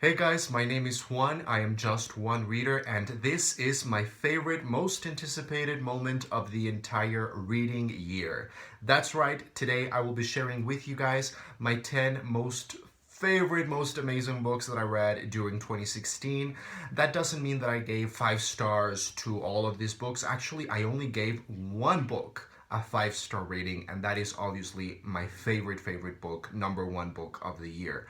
Hey guys, my name is Juan. I am just one reader, and this is my favorite, most anticipated moment of the entire reading year. That's right, today I will be sharing with you guys my 10 most favorite, most amazing books that I read during 2016. That doesn't mean that I gave 5 stars to all of these books. Actually, I only gave one book a 5 star rating, and that is obviously my favorite book, number one book of the year.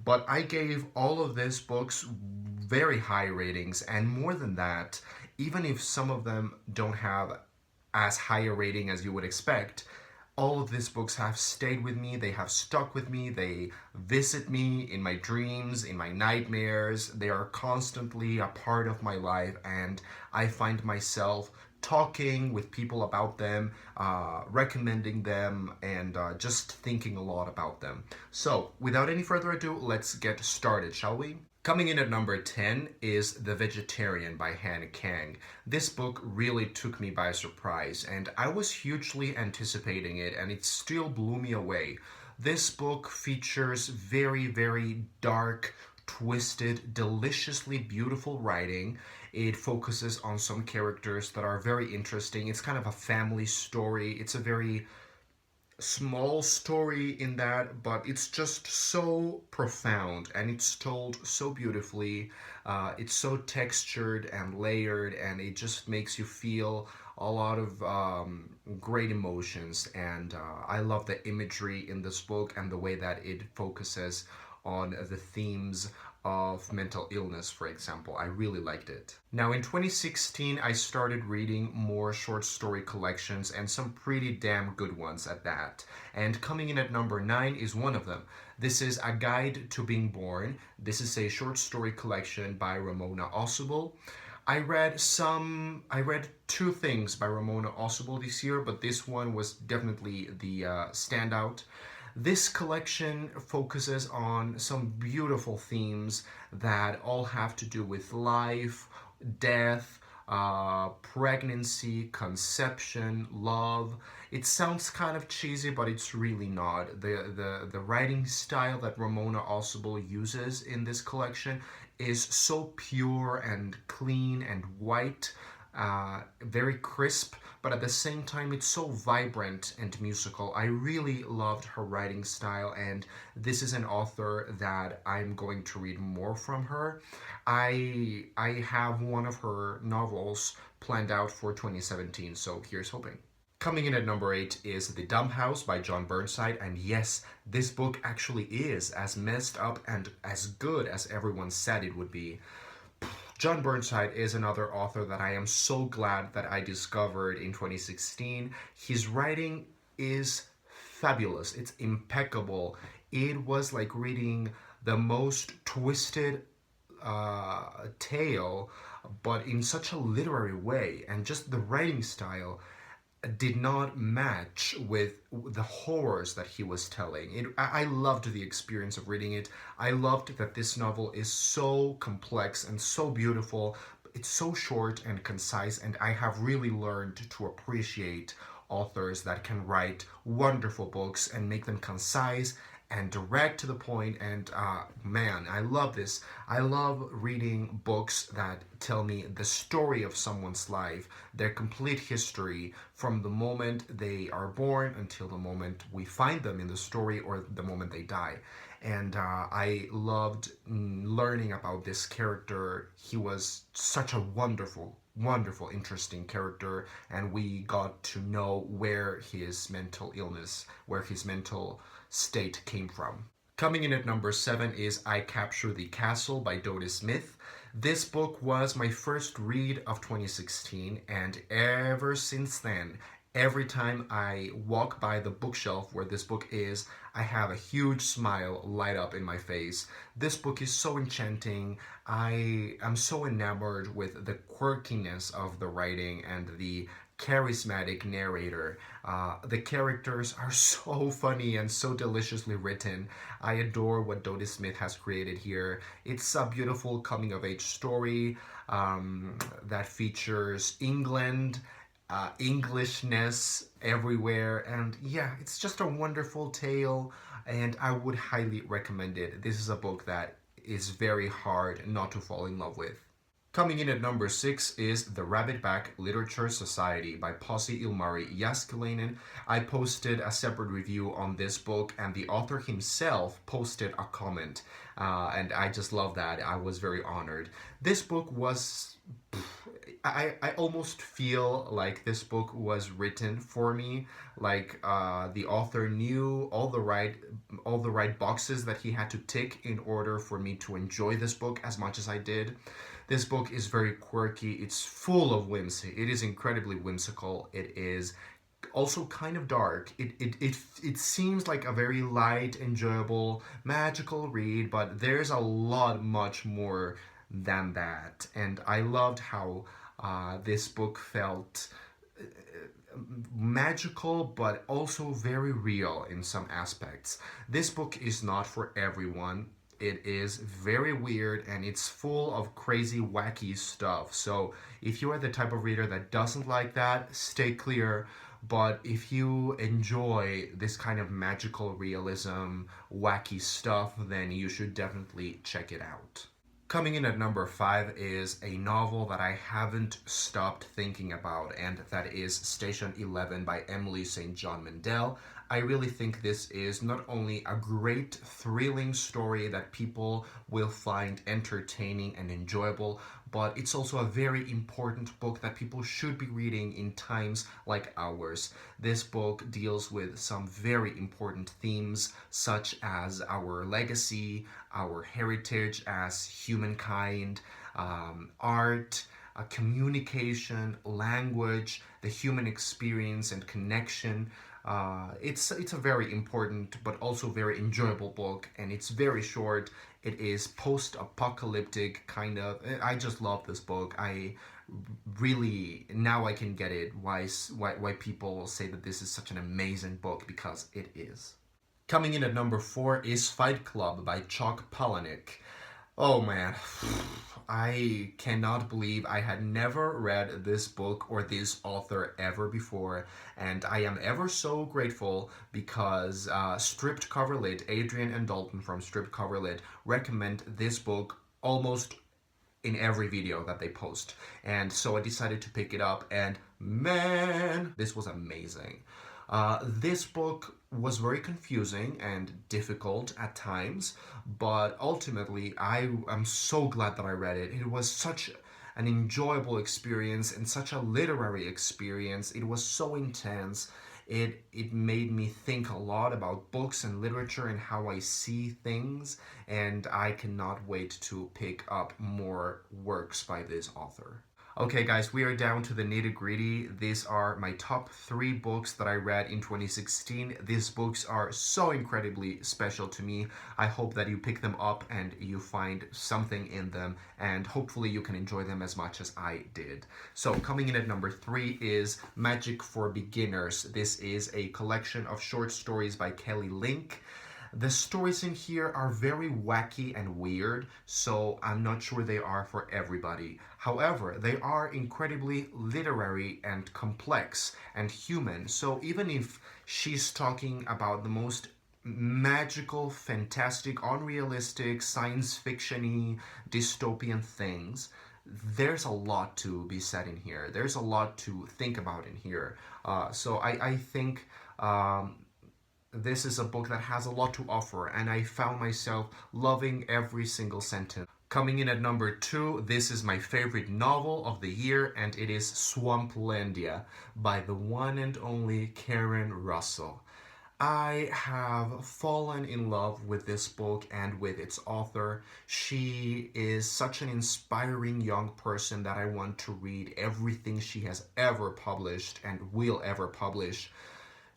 But I gave all of these books very high ratings, and more than that, even if some of them don't have as high a rating as you would expect, all of these books have stayed with me. They have stuck with me. They visit me in my dreams, in my nightmares. They are constantly a part of my life, and I find myself talking with people about them, recommending them, and just thinking a lot about them. So, without any further ado, let's get started, shall we? Coming in at number 10 is The Vegetarian by Han Kang. This book really took me by surprise, and I was hugely anticipating it, and it still blew me away. This book features very dark, twisted, deliciously beautiful writing. It focuses on some characters that are very interesting. It's kind of a family story. It's a very small story in that, but it's just so profound and it's told so beautifully. It's so textured and layered, and it just makes you feel a lot of great emotions. And I love the imagery in this book and the way that it focuses on the themes of mental illness, for example. I really liked it. Now, in 2016, I started reading more short story collections, and some pretty damn good ones at that. And coming in at number 9 is one of them. This is A Guide to Being Born. This is a short story collection by Ramona Osubel. I read two things by Ramona Osubel this year, but this one was definitely the standout. This collection focuses on some beautiful themes that all have to do with life, death, pregnancy, conception, love. It sounds kind of cheesy, but it's really not. The writing style that Ramona Osubel uses in this collection is so pure and clean and white, very crisp, but at the same time it's so vibrant and musical. I really loved her writing style, and this is an author that I'm going to read more from her. I have one of her novels planned out for 2017, so here's hoping. Coming in at number 8 is The Dumb House by John Burnside, and yes, this book actually is as messed up and as good as everyone said it would be. John Burnside is another author that I am so glad that I discovered in 2016. His writing is fabulous. It's impeccable. It was like reading the most twisted tale, but in such a literary way, and just the writing style did not match with the horrors that he was telling. I loved the experience of reading it. I loved that this novel is so complex and so beautiful. It's so short and concise, and I have really learned to appreciate authors that can write wonderful books and make them concise and direct to the point. And man, I love this. I love reading books that tell me the story of someone's life, their complete history, from the moment they are born until the moment we find them in the story, or the moment they die. And I loved learning about this character. He was such a wonderful, interesting character, and we got to know where his mental illness, where his mental state came from. Coming in at number 7 is I Capture the Castle by Dodie Smith. This book was my first read of 2016, and ever since then, every time I walk by the bookshelf where this book is, I have a huge smile light up in my face. This book is so enchanting. I am so enamored with the quirkiness of the writing and the charismatic narrator. The characters are so funny and so deliciously written. I adore what Dodie Smith has created here. It's a beautiful coming-of-age story that features England, Englishness everywhere, and yeah, it's just a wonderful tale, and I would highly recommend it. This is a book that is very hard not to fall in love with. Coming in at number 6 is The Rabbitback Literature Society by Pasi Ilmari Jääskeläinen. I posted a separate review on this book, and the author himself posted a comment, and I just love that. I was very honored. This book was... I almost feel like this book was written for me. Like the author knew all the right boxes that he had to tick in order for me to enjoy this book as much as I did. This book is very quirky. It's full of whimsy. It is incredibly whimsical. It is also kind of dark. It seems like a very light, enjoyable, magical read, but there's a lot much more than that. And I loved how this book felt magical but also very real in some aspects. This book is not for everyone. It is very weird and it's full of crazy, wacky stuff. So if you are the type of reader that doesn't like that, stay clear. But if you enjoy this kind of magical realism, wacky stuff, then you should definitely check it out. Coming in at number 5 is a novel that I haven't stopped thinking about, and that is Station 11 by Emily St. John Mandel. I really think this is not only a great, thrilling story that people will find entertaining and enjoyable, but it's also a very important book that people should be reading in times like ours. This book deals with some very important themes, such as our legacy, our heritage as humankind, art, communication, language, the human experience and connection. It's a very important but also very enjoyable book, and it's very short. It is post-apocalyptic kind of. I just love this book. I really, now I can get it why people say that this is such an amazing book, because it is. Coming in at number 4 is Fight Club by Chuck Palahniuk. Oh man, I cannot believe I had never read this book or this author ever before, and I am ever so grateful because Stripped Cover Lit, Adrian and Dalton from Stripped Cover Lit, recommend this book almost in every video that they post. And so I decided to pick it up, and man, this was amazing. This book was very confusing and difficult at times, but ultimately I am so glad that I read it. It was such an enjoyable experience and such a literary experience. It was so intense. It made me think a lot about books and literature and how I see things, and I cannot wait to pick up more works by this author. Okay guys, we are down to the nitty-gritty. These are my top 3 books that I read in 2016. These books are so incredibly special to me. I hope that you pick them up and you find something in them, and hopefully you can enjoy them as much as I did. So coming in at number 3 is Magic for Beginners. This is a collection of short stories by Kelly Link. The stories in here are very wacky and weird, so I'm not sure they are for everybody. However, they are incredibly literary and complex and human, so even if she's talking about the most magical, fantastic, unrealistic, science fiction-y, dystopian things, there's a lot to be said in here. There's a lot to think about in here. So I think this is a book that has a lot to offer, and I found myself loving every single sentence. Coming in at number 2, this is my favorite novel of the year, and it is Swamplandia by the one and only Karen Russell. I have fallen in love with this book and with its author. She is such an inspiring young person that I want to read everything she has ever published and will ever publish.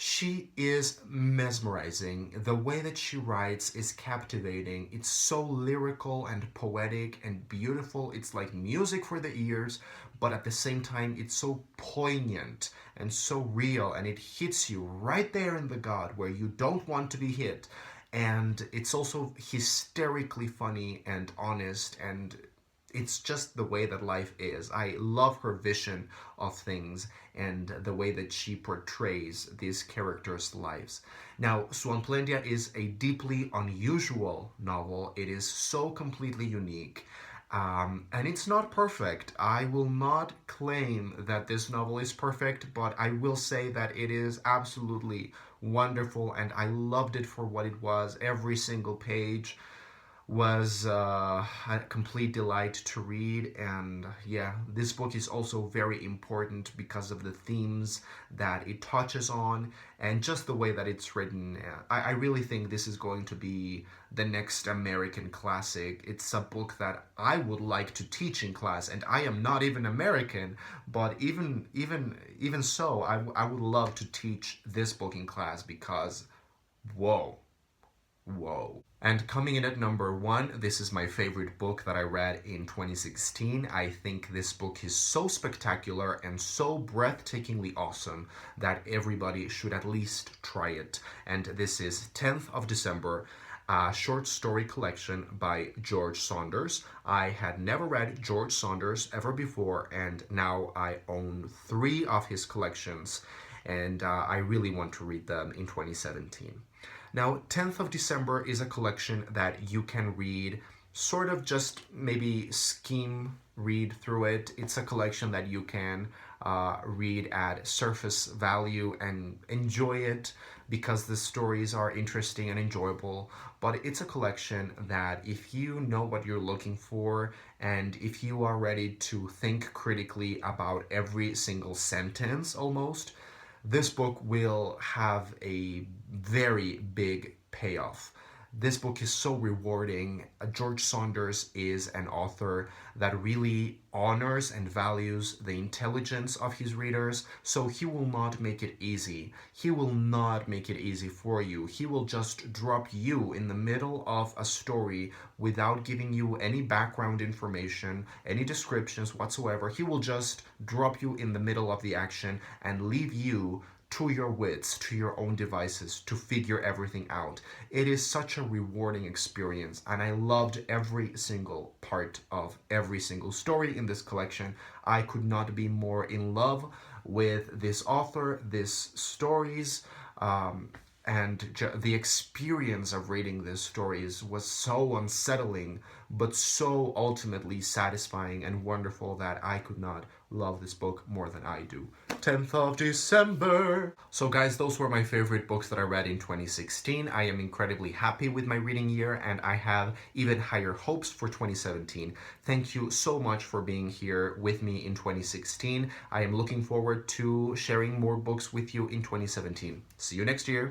She is mesmerizing. The way that she writes is captivating. It's so lyrical and poetic and beautiful. It's like music for the ears, but at the same time, it's so poignant and so real, and it hits you right there in the gut where you don't want to be hit. And it's also hysterically funny and honest, and it's just the way that life is. I love her vision of things and the way that she portrays these characters' lives. Now, Swamplandia is a deeply unusual novel. It is so completely unique. And it's not perfect. I will not claim that this novel is perfect, but I will say that it is absolutely wonderful, and I loved it for what it was. Every single page was a complete delight to read. And yeah, this book is also very important because of the themes that it touches on and just the way that it's written. I really think this is going to be the next American classic. It's a book that I would like to teach in class, and I am not even American, but even so, I would love to teach this book in class because whoa. Whoa. And coming in at number one, this is my favorite book that I read in 2016. I think this book is so spectacular and so breathtakingly awesome that everybody should at least try it. And this is 10th of December, a short story collection by George Saunders. I had never read George Saunders ever before, and now I own 3 of his collections, and I really want to read them in 2017. Now, 10th of December is a collection that you can read, sort of just maybe read through it. It's a collection that you can read at surface value and enjoy it because the stories are interesting and enjoyable. But it's a collection that if you know what you're looking for and if you are ready to think critically about every single sentence almost, this book will have a very big payoff. This book is so rewarding. George Saunders is an author that really honors and values the intelligence of his readers, so he will not make it easy. He will not make it easy for you. He will just drop you in the middle of a story without giving you any background information, any descriptions whatsoever. He will just drop you in the middle of the action and leave you to your wits, to your own devices, to figure everything out. It is such a rewarding experience, and I loved every single part of every single story in this collection. I could not be more in love with this author, these stories, and the experience of reading these stories was so unsettling, but so ultimately satisfying and wonderful that I could not love this book more than I do. 10th of December. So guys, those were my favorite books that I read in 2016. I am incredibly happy with my reading year, and I have even higher hopes for 2017. Thank you so much for being here with me in 2016. I am looking forward to sharing more books with you in 2017. See you next year.